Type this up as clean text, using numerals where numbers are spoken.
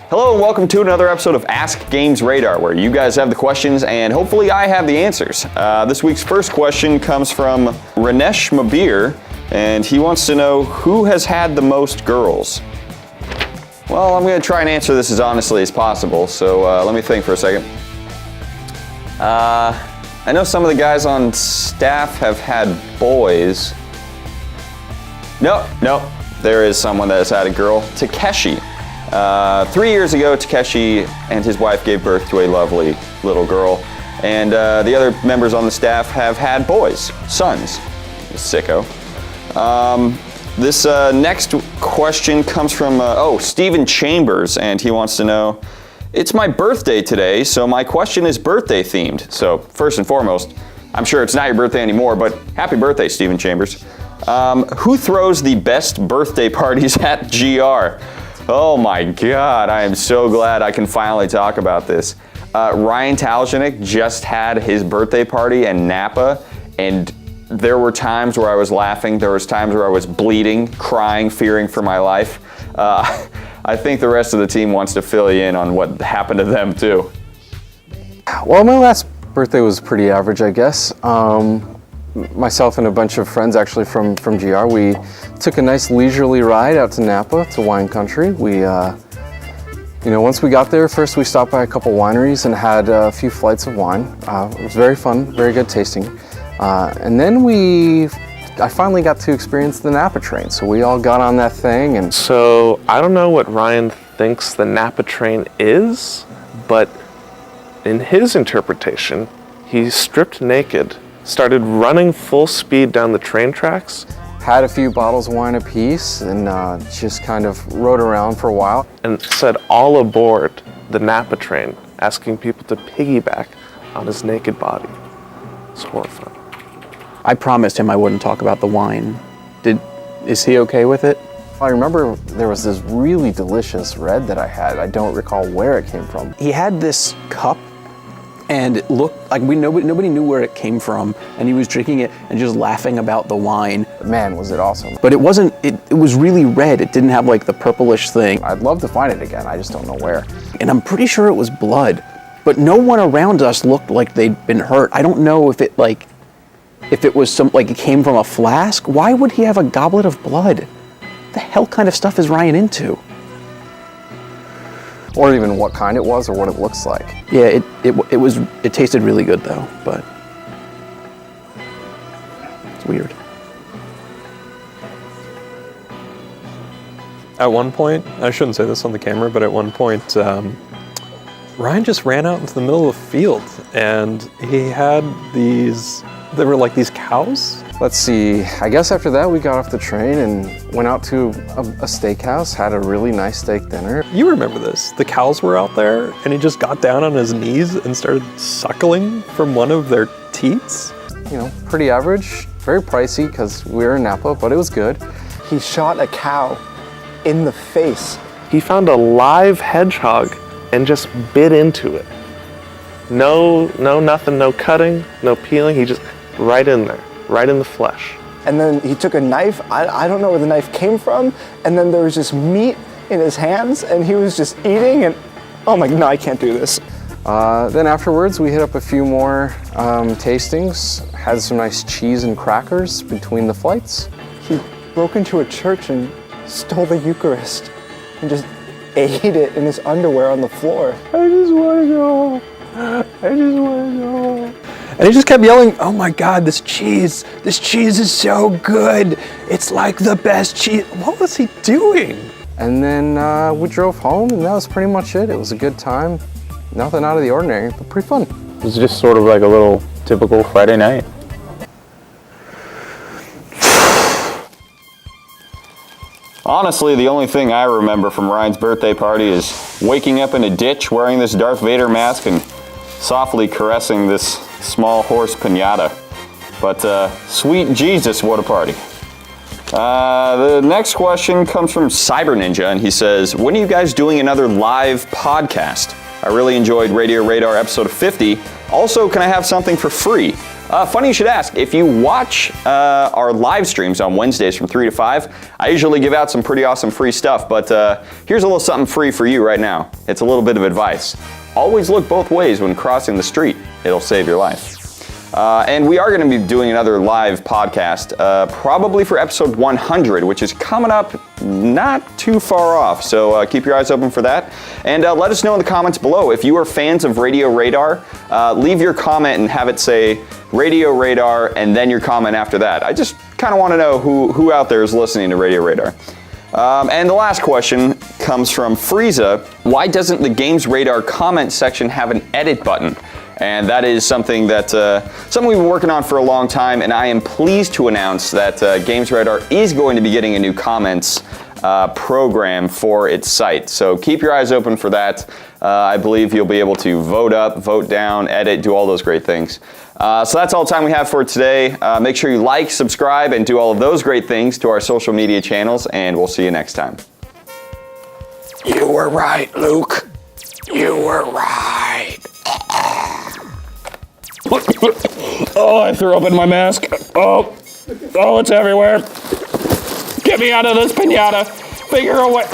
Hello and welcome to another episode of Ask GamesRadar, where you guys have the questions and hopefully I have the answers. This week's first question comes from Renesh Mahabier, and he wants to know who has had the most girls. Well, I'm going to try and answer this as honestly as possible, so let me think for a second. I know some of the guys on staff have had boys. No, there is someone that has had a girl, Takeshi. 3 years ago, Takeshi and his wife gave birth to a lovely little girl, and the other members on the staff have had boys, sons. Sicko. This next question comes from Stephen Chambers, and he wants to know, it's my birthday today, so my question is birthday themed. So first and foremost, I'm sure it's not your birthday anymore, but happy birthday, Stephen Chambers. Who throws the best birthday parties at GR? Oh my God, I am so glad I can finally talk about this. Ryan Taljanik just had his birthday party in Napa, and there were times where I was laughing, there was times where I was bleeding, crying, fearing for my life. I think the rest of the team wants to fill you in on what happened to them too. Well, my last birthday was pretty average, I guess. Myself and a bunch of friends actually from GR, we took a nice leisurely ride out to Napa, to wine country. We, once we got there, first we stopped by a couple wineries and had a few flights of wine. It was very fun, very good tasting. And then I finally got to experience the Napa train. So we all got on that thing and... So I don't know what Ryan thinks the Napa train is, but in his interpretation, he stripped naked, started running full speed down the train tracks. Had a few bottles of wine apiece and just kind of rode around for a while. And said all aboard the Napa train, asking people to piggyback on his naked body. It's horrifying. I promised him I wouldn't talk about the wine. Is he okay with it? I remember there was this really delicious red that I had. I don't recall where it came from. He had this cup, and it looked like nobody knew where it came from, and he was drinking it and just laughing about the wine. Man, was it awesome. But it wasn't, it was really red. It didn't have like the purplish thing. I'd love to find it again, I just don't know where. And I'm pretty sure it was blood, but no one around us looked like they'd been hurt. I don't know if it was it came from a flask. Why would he have a goblet of blood? What the hell kind of stuff is Ryan into? Or even what kind it was or what it looks like. Yeah, it tasted really good though, but it's weird. At one point, I shouldn't say this on the camera, but at one point, Ryan just ran out into the middle of the field, and he had there were like these cows. Let's see, I guess after that we got off the train and went out to a steakhouse, had a really nice steak dinner. You remember this. The cows were out there, and he just got down on his knees and started suckling from one of their teats. Pretty average, very pricey because we were in Napa, but it was good. He shot a cow in the face. He found a live hedgehog and just bit into it. No nothing, no cutting, no peeling, he just right in there, right in the flesh. And then he took a knife, I don't know where the knife came from, and then there was just meat in his hands, and he was just eating, and oh my, no, I can't do this. Then afterwards, we hit up a few more tastings, had some nice cheese and crackers between the flights. He broke into a church and stole the Eucharist, and just ate it in his underwear on the floor. I just want to go. I just want to go. And he just kept yelling, oh my God, this cheese is so good. It's like the best cheese. What was he doing? And then we drove home, and that was pretty much it. It was a good time. Nothing out of the ordinary, but pretty fun. It was just sort of like a little typical Friday night. Honestly, the only thing I remember from Ryan's birthday party is waking up in a ditch wearing this Darth Vader mask and softly caressing this small horse piñata. But sweet Jesus, what a party. The next question comes from Cyberninja, and he says, when are you guys doing another live podcast? I really enjoyed Radio Radar episode 50. Also, can I have something for free? Funny you should ask, if you watch our live streams on Wednesdays from 3 to 5, I usually give out some pretty awesome free stuff, but here's a little something free for you right now. It's a little bit of advice. Always look both ways when crossing the street. It'll save your life. And we are going to be doing another live podcast, probably for episode 100, which is coming up not too far off. So keep your eyes open for that. And let us know in the comments below if you are fans of Radio Radar. Leave your comment and have it say Radio Radar and then your comment after that. I just kind of want to know who out there is listening to Radio Radar. And the last question comes from Frieza. Why doesn't the GamesRadar comment section have an edit button? And that is something that something we've been working on for a long time, and I am pleased to announce that GamesRadar is going to be getting a new comments program for its site. So keep your eyes open for that. I believe you'll be able to vote up, vote down, edit, do all those great things. So that's all the time we have for today. Make sure you like, subscribe, and do all of those great things to our social media channels, and we'll see you next time. You were right, Luke. You were right. Oh, I threw up in my mask. Oh, it's everywhere. Get me out of this pinata. Figure a way.